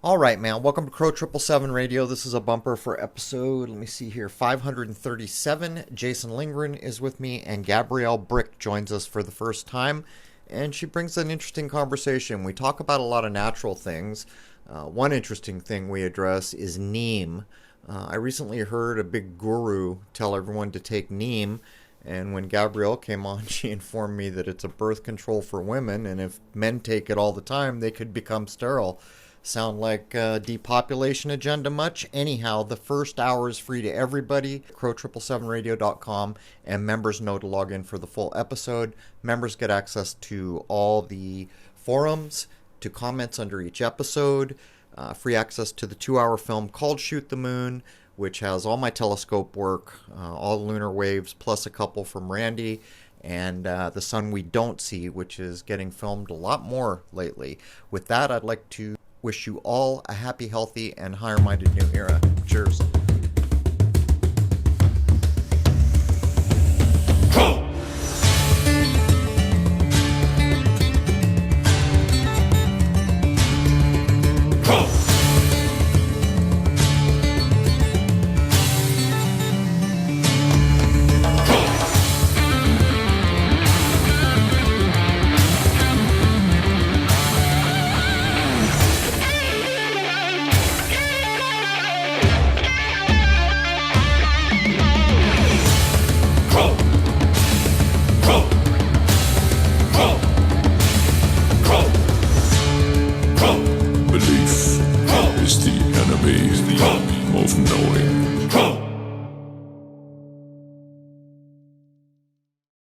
All right, man. Welcome to Crow 777 Radio. This is a bumper for episode, let me see here, 537. Jason Lindgren is with me, and Gabrielle Brick joins us for the first time. And she brings an interesting conversation. We talk about a lot of natural things. One interesting thing we address is neem. I recently heard a big guru tell everyone to take neem. And when Gabrielle came on, she informed me that it's a birth control for women, and if men take it all the time, they could become sterile. Sound like a depopulation agenda much? Anyhow, the first hour is free to everybody. Crow777radio.com, and members know to log in for the full episode. Members get access to all the forums, to comments under each episode, free access to the 2-hour film called Shoot the Moon, which has all my telescope work, all the lunar waves, plus a couple from Randy, and The Sun We Don't See, which is getting filmed a lot more lately. With that, I'd like to wish you all a happy, healthy, and higher-minded new era. Cheers.